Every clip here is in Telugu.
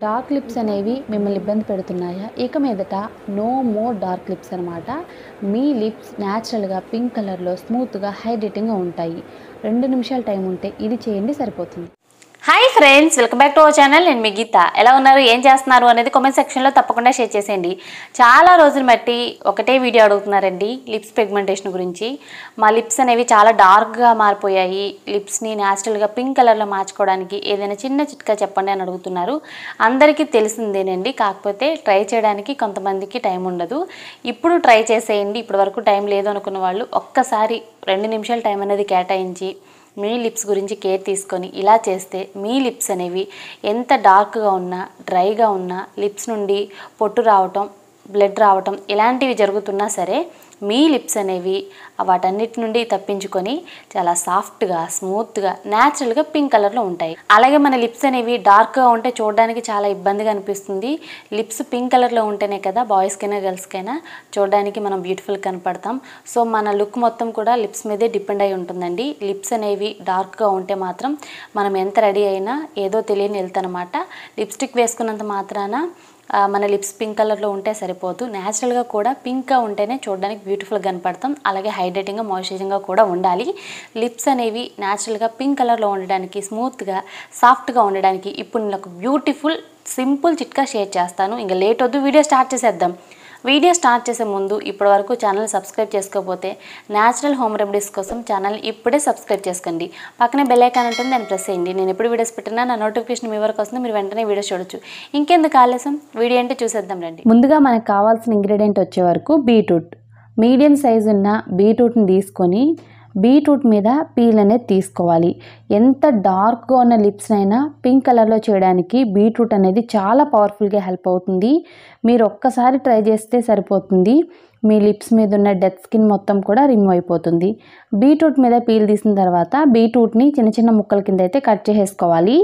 డార్క్ లిప్స్ అనేవి మిమ్మల్ని ఇబ్బంది పెడుతున్నాయా? ఇక మీదట నో మోర్ డార్క్ లిప్స్ అనమాట. మీ లిప్స్ న్యాచురల్గా పింక్ కలర్లో స్మూత్గా హైడ్రేటింగ్గా ఉంటాయి. 2 నిమిషాల టైం ఉంటే ఇది చేయండి, సరిపోతుంది. Hi friends, welcome back to our channel. నేను మీ గీత. ఎలా ఉన్నారు, ఏం చేస్తున్నారు అనేది కామెంట్ సెక్షన్లో తప్పకుండా షేర్ చేసేయండి. చాలా రోజులు బట్టి ఒకటే వీడియో అడుగుతున్నారండి లిప్స్ పిగ్మెంటేషన్ గురించి. మా లిప్స్ అనేవి చాలా డార్క్గా మారిపోయాయి, లిప్స్ని న్యాచురల్గా పింక్ కలర్లో మార్చుకోవడానికి ఏదైనా చిన్న చిట్కా చెప్పండి అని అడుగుతున్నారు. అందరికీ తెలిసిందేనండి, కాకపోతే ట్రై చేయడానికి కొంతమందికి టైం ఉండదు. ఇప్పుడు ట్రై చేసేయండి. ఇప్పటి వరకు టైం లేదు అనుకున్న వాళ్ళు ఒక్కసారి 2 నిమిషాల టైం అనేది కేటాయించి మీ లిప్స్ గురించి కేర్ తీసుకొని ఇలా చేస్తే మీ లిప్స్ అనేవి ఎంత డార్క్గా ఉన్నా, డ్రైగా ఉన్నా, లిప్స్ నుండి పొట్టు రావటం, బ్లడ్ రావటం ఇలాంటివి జరుగుతున్నా సరే మీ లిప్స్ అనేవి వాటన్నిటి నుండి తప్పించుకొని చాలా సాఫ్ట్గా, స్మూత్గా, న్యాచురల్గా పింక్ కలర్లో ఉంటాయి. అలాగే మన లిప్స్ అనేవి డార్క్గా ఉంటే చూడడానికి చాలా ఇబ్బందిగా అనిపిస్తుంది. లిప్స్ పింక్ కలర్లో ఉంటేనే కదా బాయ్స్కైనా గర్ల్స్కైనా చూడడానికి మనం బ్యూటిఫుల్ కనపడతాం. సో మన లుక్ మొత్తం కూడా లిప్స్ మీదే డిపెండ్ అయి ఉంటుందండి. లిప్స్ అనేవి డార్క్గా ఉంటే మాత్రం మనం ఎంత రెడీ అయినా ఏదో తెలియని వెళ్తానమాట. లిప్స్టిక్ వేసుకున్నంత మాత్రాన మన లిప్స్ పింక్ కలర్లో ఉంటే సరిపోదు. న్యాచురల్గా కూడా పింక్గా ఉంటేనే చూడడానికి బ్యూటిఫుల్గా కనపడతాం. అలాగే హైడ్రేటింగ్గా, మాయిశ్చరైజింగ్గా కూడా ఉండాలి. లిప్స్ అనేవి న్యాచురల్గా పింక్ కలర్లో ఉండడానికి, స్మూత్గా, సాఫ్ట్గా ఉండడానికి ఇప్పుడు నేను ఒక బ్యూటిఫుల్ సింపుల్ చిట్కా షేర్ చేస్తాను. ఇంకా లేట్ వద్దు, వీడియో స్టార్ట్ చేసేద్దాం. వీడియో స్టార్ట్ చేసే ముందు ఇప్పటివరకు ఛానల్ సబ్స్క్రైబ్ చేసుకోకపోతే న్యాచురల్ హోమ్ రెమెడీస్ కోసం ఛానల్ ఇప్పుడే సబ్స్క్రైబ్ చేసుకోండి. పక్కనే బెల్ ఐకాన్ ఉంటుంది, దాన్ని ప్రెస్ చేయండి. నేను ఎప్పుడు వీడియోస్ పెట్టినా నా నోటిఫికేషన్ మీ వరకు వస్తుంది, మీరు వెంటనే వీడియోస్ చూడొచ్చు. ఇంకెందుకు ఆలస్యం, వీడియో అంటే చూసేద్దాం రండి. ముందుగా మనకు కావాల్సిన ఇంగ్రీడియంట్ వచ్చే వరకు బీట్రూట్. మీడియం సైజు ఉన్న బీట్రూట్ని తీసుకొని బీట్రూట్ మీద పీల్ అనేది తీసుకోవాలి. ఎంత డార్క్గా ఉన్న లిప్స్ అయినా పింక్ కలర్లో చేయడానికి బీట్రూట్ అనేది చాలా పవర్ఫుల్గా హెల్ప్ అవుతుంది. మీరు ఒక్కసారి ట్రై చేస్తే సరిపోతుంది, మీ లిప్స్ మీద ఉన్న డెడ్ స్కిన్ మొత్తం కూడా రిమూవ్ అయిపోతుంది. బీట్రూట్ మీద పీల్ తీసిన తర్వాత బీట్రూట్ని చిన్న చిన్న ముక్కల కింద అయితే కట్ చేసేసుకోవాలి.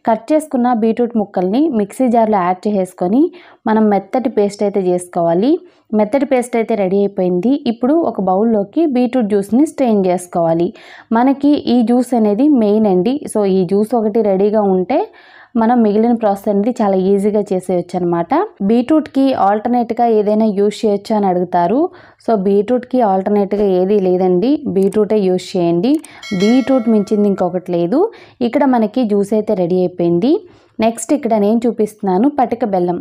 కట్ చేసుకున్న బీట్రూట్ ముక్కల్ని మిక్సీ జార్లో యాడ్ చేసేసుకొని మనం మెత్తటి పేస్ట్ అయితే చేసుకోవాలి. మెత్తటి పేస్ట్ అయితే రెడీ అయిపోయింది. ఇప్పుడు ఒక బౌల్లోకి బీట్రూట్ జ్యూస్ని స్ట్రెయిన్ చేసుకోవాలి. మనకి ఈ జ్యూస్ అనేది మెయిన్ అండి. సో ఈ జ్యూస్ ఒకటి రెడీగా ఉంటే మనం మిగిలిన ప్రాసెస్ అనేది చాలా ఈజీగా చేసేయచ్చు అనమాట. బీట్రూట్కి ఆల్టర్నేట్గా ఏదైనా యూజ్ చేయొచ్చు అని అడుగుతారు. సో బీట్రూట్కి ఆల్టర్నేట్గా ఏదీ లేదండి, బీట్రూటే యూజ్ చేయండి. బీట్రూట్ మించింది ఇంకొకటి లేదు. ఇక్కడ మనకి జ్యూస్ అయితే రెడీ అయిపోయింది. నెక్స్ట్ ఇక్కడ నేను చూపిస్తున్నాను పటిక బెల్లం.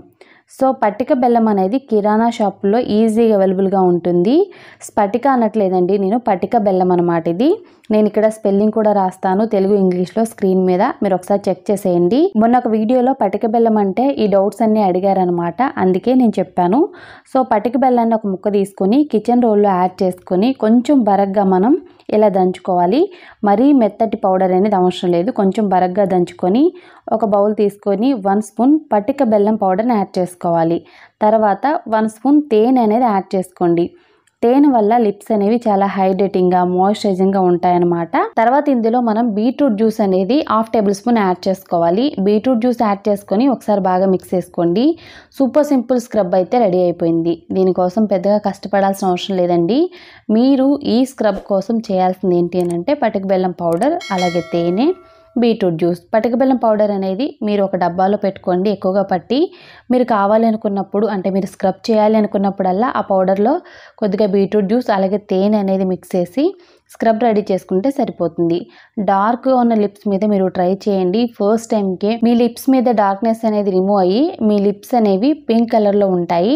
సో పటిక బెల్లం అనేది కిరాణా షాపుల్లో ఈజీగా అవైలబుల్గా ఉంటుంది. స్ఫటిక అనట్లేదండి నేను, పటిక బెల్లం అనమాట ఇది. నేను ఇక్కడ స్పెల్లింగ్ కూడా రాస్తాను తెలుగు ఇంగ్లీష్లో స్క్రీన్ మీద, మీరు ఒకసారి చెక్ చేసేయండి. మొన్న ఒక వీడియోలో పటిక బెల్లం అంటే ఈ డౌట్స్ అన్నీ అడిగారనమాట, అందుకే నేను చెప్పాను. సో పటిక బెల్లాన్ని ఒక ముక్క తీసుకొని కిచెన్ రోల్లో యాడ్ చేసుకొని కొంచెం బరగ్గా మనం ఇలా దంచుకోవాలి. మరీ మెత్తటి పౌడర్ అనేది అవసరం లేదు, కొంచెం బరగ్గా దంచుకొని ఒక బౌల్ తీసుకొని 1 స్పూన్ పటిక బెల్లం పౌడర్ని యాడ్ చేసుకోవాలి. తర్వాత 1 స్పూన్ తేనె అనేది యాడ్ చేసుకోండి. తేనె వల్ల లిప్స్ అనేవి చాలా హైడ్రేటింగ్గా, మాయిశ్చరైజింగ్గా ఉంటాయన్నమాట. తర్వాత ఇందులో మనం బీట్రూట్ జ్యూస్ అనేది 1/2 టేబుల్ స్పూన్ యాడ్ చేసుకోవాలి. బీట్రూట్ జ్యూస్ యాడ్ చేసుకొని ఒకసారి బాగా మిక్స్ చేసుకోండి. సూపర్ సింపుల్ స్క్రబ్ అయితే రెడీ అయిపోయింది. దీనికోసం పెద్దగా కష్టపడాల్సిన అవసరం లేదండి. మీరు ఈ స్క్రబ్ కోసం చేయాల్సింది ఏంటి అని అంటే పటిక బెల్లం పౌడర్, అలాగే తేనె, బీట్రూట్ జ్యూస్. పటిక బెల్లం పౌడర్ అనేది మీరు ఒక డబ్బాలో పెట్టుకోండి, ఎక్కువగా పట్టి మీరు కావాలి అనుకున్నప్పుడు, అంటే మీరు స్క్రబ్ చేయాలి అనుకున్నప్పుడల్లా ఆ పౌడర్లో కొద్దిగా బీట్రూట్ జ్యూస్ అలాగే తేనె అనేది మిక్స్ చేసి స్క్రబ్ రెడీ చేసుకుంటే సరిపోతుంది. డార్క్గా ఉన్న లిప్స్ మీద మీరు ట్రై చేయండి. ఫస్ట్ టైంకే మీ లిప్స్ మీద డార్క్నెస్ అనేది రిమూవ్ అయ్యి మీ లిప్స్ అనేవి పింక్ కలర్లో ఉంటాయి.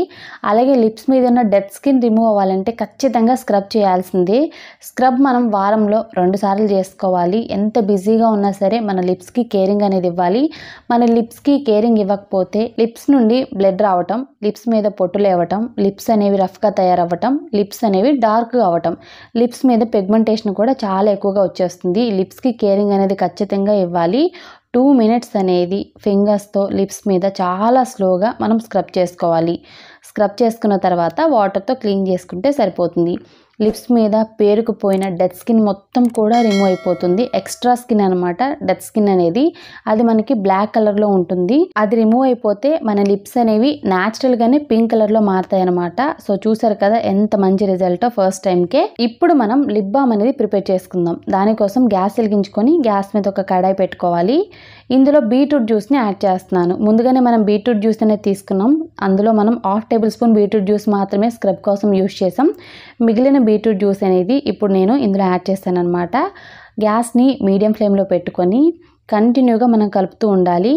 అలాగే లిప్స్ మీద ఉన్న డెడ్ స్కిన్ రిమూవ్ అవ్వాలంటే ఖచ్చితంగా స్క్రబ్ చేయాల్సిందే. స్క్రబ్ మనం వారంలో 2 సార్లు చేసుకోవాలి. ఎంత బిజీగా ఉన్నా సరే మన లిప్స్కి కేరింగ్ అనేది ఇవ్వాలి. మన లిప్స్కి కేరింగ్ ఇవ్వకపోతే లిప్స్ నుండి బ్లడ్ రావటం, లిప్స్ మీద పొట్టులు ఇవ్వటం, లిప్స్ అనేవి రఫ్గా తయారవ్వటం, లిప్స్ అనేవి డార్క్గా అవ్వటం, లిప్స్ మీద పిగ్మెంటేషన్ కూడా చాలా ఎక్కువగా వచ్చేస్తుంది. లిప్స్కి కేరింగ్ అనేది ఖచ్చితంగా ఇవ్వాలి. 2 మినిట్స్ అనేది ఫింగర్స్తో లిప్స్ మీద చాలా స్లోగా మనం స్క్రబ్ చేసుకోవాలి. స్క్రబ్ చేసుకున్న తర్వాత వాటర్తో క్లీన్ చేసుకుంటే సరిపోతుంది. లిప్స్ మీద పేరుకుపోయిన డెడ్ స్కిన్ మొత్తం కూడా రిమూవ్ అయిపోతుంది. ఎక్స్ట్రా స్కిన్ అనమాట డెడ్ స్కిన్ అనేది, అది మనకి బ్లాక్ కలర్లో ఉంటుంది. అది రిమూవ్ అయిపోతే మన లిప్స్ అనేవి న్యాచురల్గానే పింక్ కలర్లో మారుతాయి అనమాట. సో చూసారు కదా ఎంత మంచి రిజల్ట్ ఫస్ట్ టైంకే. ఇప్పుడు మనం లిప్ బామ్ అనేది ప్రిపేర్ చేసుకుందాం. దానికోసం గ్యాస్ వెలిగించుకొని గ్యాస్ మీద ఒక కడాయి పెట్టుకోవాలి. ఇందులో బీట్రూట్ జ్యూస్ని యాడ్ చేస్తున్నాను. ముందుగానే మనం బీట్రూట్ జ్యూస్ అనేది తీసుకున్నాం. అందులో మనం 1/2 టేబుల్ స్పూన్ బీట్రూట్ జ్యూస్ మాత్రమే స్క్రబ్ కోసం యూస్ చేసాం. మిగిలిన బీట్రూట్ జ్యూస్ అనేది ఇప్పుడు నేను ఇందులో యాడ్ చేస్తాను అనమాట. గ్యాస్ని మీడియం ఫ్లేమ్లో పెట్టుకొని కంటిన్యూగా మనం కలుపుతూ ఉండాలి.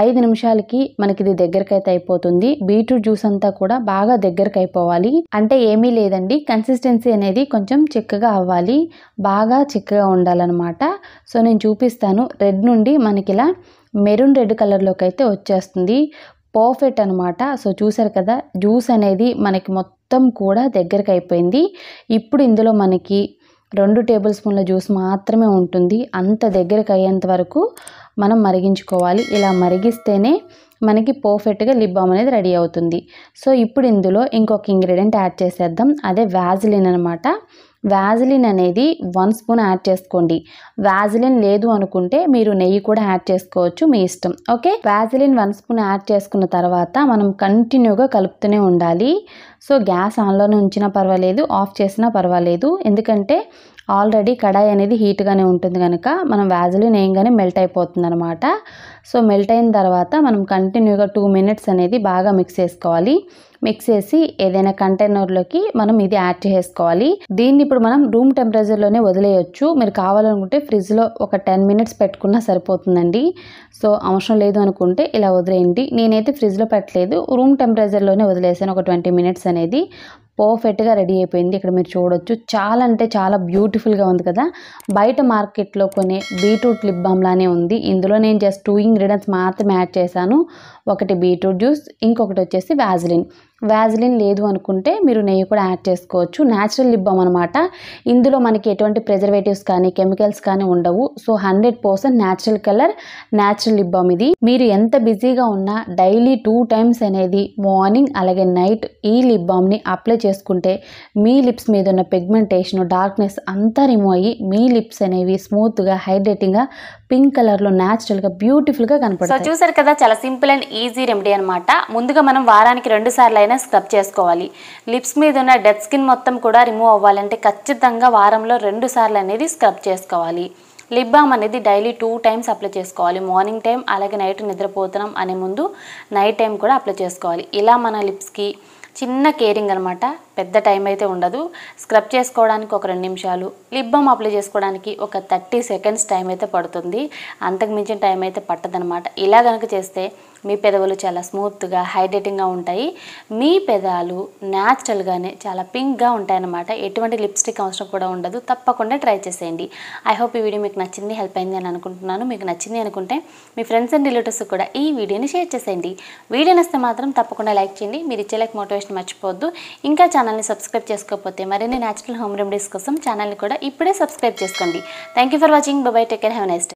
5 నిమిషాలకి మనకి ఇది దగ్గరకైతే అయిపోతుంది. బీట్రూట్ జ్యూస్ అంతా కూడా బాగా దగ్గరకు అయిపోవాలి. అంటే ఏమీ లేదండి, కన్సిస్టెన్సీ అనేది కొంచెం చిక్కగా అవ్వాలి, బాగా చిక్కగా ఉండాలన్నమాట. సో నేను చూపిస్తాను. రెడ్ నుండి మనకి ఇలా మెరూన్ రెడ్ కలర్లోకి అయితే వచ్చేస్తుంది. పర్ఫెక్ట్ అనమాట. సో చూసారు కదా, జ్యూస్ అనేది మనకి మొత్తం కూడా దగ్గరకు అయిపోయింది. ఇప్పుడు ఇందులో మనకి 2 టేబుల్ స్పూన్ల జ్యూస్ మాత్రమే ఉంటుంది. అంత దగ్గరకు అయ్యేంత వరకు మనం మరిగించుకోవాలి. ఇలా మరిగిస్తేనే మనకి పర్ఫెక్ట్గా లిప్ బామ్ అనేది రెడీ అవుతుంది. సో ఇప్పుడు ఇందులో ఇంకొక ఇంగ్రీడియంట్ యాడ్ చేసేద్దాం. అదే వ్యాజిలిన్ అనమాట. వ్యాజిలిన్ అనేది 1 స్పూన్ యాడ్ చేసుకోండి. వ్యాజిలిన్ లేదు అనుకుంటే మీరు నెయ్యి కూడా యాడ్ చేసుకోవచ్చు, మీ ఇష్టం. ఓకే, వ్యాజిలిన్ 1 స్పూన్ యాడ్ చేసుకున్న తర్వాత మనం కంటిన్యూగా కలుపుతూనే ఉండాలి. సో గ్యాస్ ఆన్లోనే ఉంచినా పర్వాలేదు, ఆఫ్ చేసినా పర్వాలేదు, ఎందుకంటే ఆల్రెడీ కడాయి అనేది హీట్గానే ఉంటుంది కనుక మనం వ్యాజిలిన్ వేయగానే మెల్ట్ అయిపోతుంది అనమాట. సో మెల్ట్ అయిన తర్వాత మనం కంటిన్యూగా 2 మినిట్స్ అనేది బాగా మిక్స్ చేసుకోవాలి. మిక్స్ చేసి ఏదైనా కంటైనర్లోకి మనం ఇది యాడ్ చేసుకోవాలి. దీన్ని ఇప్పుడు మనం రూమ్ టెంపరేచర్లోనే వదిలేయచ్చు. మీరు కావాలనుకుంటే ఫ్రిడ్జ్లో ఒక 10 మినిట్స్ పెట్టుకున్నా సరిపోతుందండి. సో అవసరం లేదు అనుకుంటే ఇలా వదిలేయండి. నేనైతే ఫ్రిడ్జ్లో పెట్టలేదు, రూమ్ టెంపరేచర్లోనే వదిలేసాను ఒక 20 మినిట్స్ అనేది. పర్ఫెక్ట్గా రెడీ అయిపోయింది. ఇక్కడ మీరు చూడొచ్చు, చాలా అంటే చాలా బ్యూటిఫుల్గా ఉంది కదా. బయట మార్కెట్లో కొనే బీట్రూట్ లిప్ బామ్ లానే ఉంది. ఇందులో నేను జస్ట్ 2 ఇంగ్రీడియంట్స్ మాత్రమే యాడ్ చేశాను. ఒకటి బీట్రూట్ జ్యూస్, ఇంకొకటి వచ్చేసి వ్యాజిలిన్. వ్యాజిలిన్ లేదు అనుకుంటే మీరు నెయ్యి కూడా యాడ్ చేసుకోవచ్చు. న్యాచురల్ లిప్ బామ్ అనమాట. ఇందులో మనకి ఎటువంటి ప్రిజర్వేటివ్స్ కానీ కెమికల్స్ కానీ ఉండవు. So 100% natural colour, natural lip balm ఇది. మీరు ఎంత బిజీగా ఉన్నా డైలీ 2 టైమ్స్ అనేది మార్నింగ్ అలాగే నైట్ ఈ లిప్ బామ్ని అప్లై చేసుకుంటే మీ లిప్స్ మీద ఉన్న పిగ్మెంటేషన్, డార్క్నెస్ అంతా రిమూవ్ అయ్యి మీ లిప్స్ అనేవి స్మూత్గా, హైడ్రేటింగ్గా, పింక్ కలర్లో న్యాచురల్గా బ్యూటిఫుల్గా కనపడతాయి. సో చూసారు కదా, చాలా సింపుల్ అండ్ ఈజీ రెమెడీ అనమాట. ముందుగా మనం వారానికి 2 సార్లు అయినా స్క్రబ్ చేసుకోవాలి. లిప్స్ మీద ఉన్న డెడ్ స్కిన్ మొత్తం కూడా రిమూవ్ అవ్వాలంటే ఖచ్చితంగా వారంలో 2 సార్లు అనేది స్క్రబ్ చేసుకోవాలి. లిప్ బామ్ అనేది డైలీ 2 టైమ్స్ అప్లై చేసుకోవాలి. మార్నింగ్ టైం అలాగే నైట్ నిద్రపోతున్నాం అనే ముందు నైట్ టైం కూడా అప్లై చేసుకోవాలి. ఇలా మన లిప్స్కి చిన్న కేరింగ్ అనమాట, పెద్ద టైం అయితే ఉండదు. స్క్రబ్ చేసుకోవడానికి ఒక 2 నిమిషాలు, లిప్ బామ్ అప్లై చేసుకోవడానికి ఒక 30 సెకండ్స్ టైం అయితే పడుతుంది. అంతకు మించిన టైం అయితే పట్టదనమాట. ఇలా కనుక చేస్తే మీ పెదవులు చాలా స్మూత్గా, హైడ్రేటింగ్గా ఉంటాయి. మీ పెదాలు న్యాచురల్గానే చాలా పింక్గా ఉంటాయన్నమాట. ఎటువంటి లిప్స్టిక్ అవసరం కూడా ఉండదు. తప్పకుండా ట్రై చేసేయండి. ఐ హోప్ ఈ వీడియో మీకు నచ్చింది, హెల్ప్ అయింది అని అనుకుంటున్నాను. మీకు నచ్చింది అనుకుంటే మీ ఫ్రెండ్స్ అండ్ రిలేటివ్స్ కూడా ఈ వీడియోని షేర్ చేసేయండి. వీడియో నచ్చితే మాత్రం తప్పకుండా లైక్ చేయండి. మీరు ఇచ్చే లైక్ మోటివేషన్ మర్చిపోవద్దు. ఇంకా ఛానల్ని సబ్స్క్రైబ్ చేసుకోకపోతే మరిన్ని న్యాచురల్ హోమ్ రెమెడీస్ కోసం ఛానల్ని కూడా ఇప్పుడే సబ్స్క్రైబ్ చేసుకోండి. Thank you for watching. By by, take care, have a nice day.